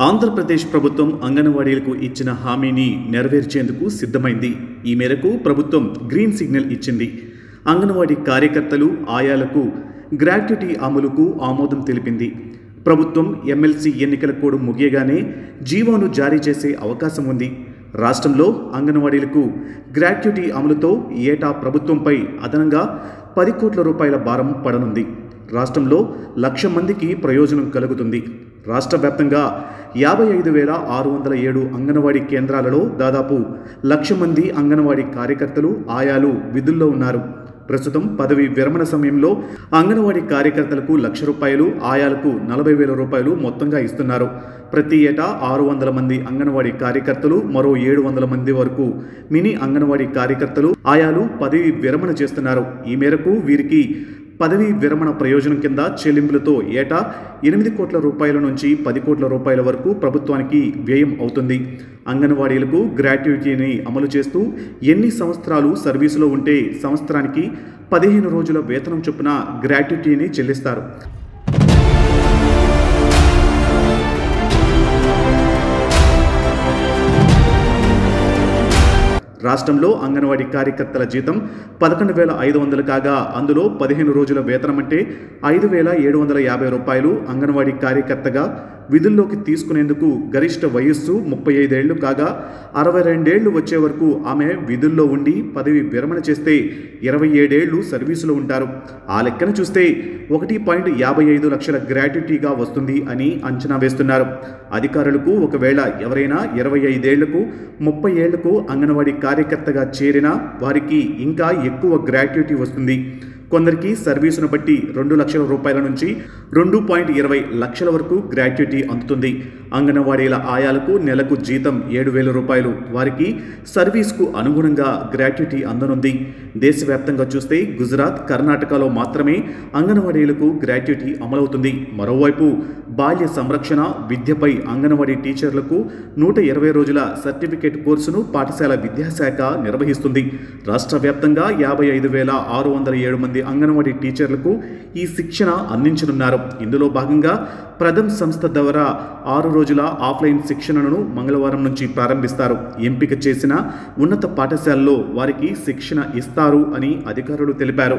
ఆంధ్రప్రదేశ్ ప్రభుత్వం అంగన్వాడీలకు ఇచ్చిన హామీని నెరవేర్చేందుకు సిద్ధమైంది. ఈ మేరకు ప్రభుత్వం గ్రీన్ సిగ్నల్ ఇచ్చింది. అంగన్వాడీ కార్యకర్తలు, ఆయాలకు గ్రాట్యుటీ అమలుకు ఆమోదం తెలిపింది. ప్రభుత్వం ఎమ్మెల్సీ ఎన్నికల కోడ్ ముగియగానే జీవోను జారీ చేసే అవకాశం ఉంది. రాష్ట్రంలో అంగన్వాడీలకు గ్రాట్యుటీ అమలుతో ఏటా ప్రభుత్వంపై అదనంగా 10 కోట్ల రూపాయల భారం పడనుంది. రాష్ట్రంలో 1,00,000 మందికి ప్రయోజనం కలుగుతుంది. రాష్ట్ర వ్యాప్తంగా 55,607 అంగన్వాడీ కేంద్రాలలో దాదాపు 1,00,000 మంది అంగన్వాడీ కార్యకర్తలు, ఆయాలు విధుల్లో ఉన్నారు. ప్రస్తుతం పదవి విరమణ సమయంలో అంగన్వాడీ కార్యకర్తలకు 1,00,000 రూపాయలు, ఆయాలకు 40,000 రూపాయలు మొత్తంగా ఇస్తున్నారు. ప్రతి ఏటా 600 మంది అంగన్వాడీ కార్యకర్తలు, మరో 700 మంది వరకు మినీ అంగన్వాడీ కార్యకర్తలు, ఆయాలు పదవి విరమణ చేస్తున్నారు. ఈ మేరకు వీరికి పదవీ విరమణ ప్రయోజనం కింద చెల్లింపులతో ఏటా 8 కోట్ల రూపాయల నుంచి 10 కోట్ల రూపాయల వరకు ప్రభుత్వానికి వ్యయం అవుతుంది. అంగన్వాడీలకు గ్రాట్యుటీని అమలు చేస్తూ ఎన్ని సంవత్సరాలు సర్వీసులో ఉంటే సంవత్సరానికి 15 రోజుల వేతనం చొప్పున గ్రాట్యుటీని చెల్లిస్తారు. రాష్ట్రంలో అంగన్వాడీ కార్యకర్తల జీతం 11,500 కాగా అందులో 15 రోజుల వేతనం అంటే 5,750 రూపాయలు. అంగన్వాడీ కార్యకర్తగా విధుల్లోకి తీసుకునేందుకు గరిష్ట వయస్సు 35 ఏళ్లు కాగా 62 ఏళ్లు వచ్చే వరకు ఆమె విధుల్లో ఉండి పదవి విరమణ చేస్తే 27 ఏళ్లు సర్వీసులో ఉంటారు. ఆ లెక్కన చూస్తే 1.55 లక్షల గ్రాట్యుటీగా వస్తుంది అని అంచనా వేస్తున్నారు. అధికారులకు ఒకవేళ ఎవరైనా 25 ఏళ్లకు 30 ఏళ్లకు అంగన్వాడీ కార్యకర్తగా చేరినా వారికి ఇంకా ఎక్కువ గ్రాట్యుటీ వస్తుంది. కొందరికి సర్వీసును బట్టి 2 లక్షల రూపాయల నుంచి 2.20 లక్షల వరకు గ్రాట్యుటీ అందుతుంది. అంగన్వాడీల ఆయాలకు నెలకు జీతం 7,000 రూపాయలు. వారికి సర్వీస్కు అనుగుణంగా గ్రాట్యుటీ అందనుంది. దేశవ్యాప్తంగా చూస్తే గుజరాత్, కర్ణాటకలో మాత్రమే అంగన్వాడీలకు గ్రాట్యుటీ అమలవుతుంది. మరోవైపు బాల్య సంరక్షణ, విద్యపై అంగన్వాడీ టీచర్లకు 120 రోజుల సర్టిఫికేట్ కోర్సును పాఠశాల విద్యాశాఖ నిర్వహిస్తుంది. రాష్ట్ర వ్యాప్తంగా 55,607 మంది అంగన్వాడీ టీచర్లకు ఈ శిక్షణ అందించనున్నారు. ఇందులో భాగంగా ప్రథమ్ సంస్థ ద్వారా 6 రోజుల ఆఫ్లైన్ శిక్షణను మంగళవారం నుంచి ప్రారంభిస్తారు. ఎంపిక చేసిన ఉన్నత పాఠశాలలో వారికి శిక్షణ ఇస్తారు అని అధికారులు తెలిపారు.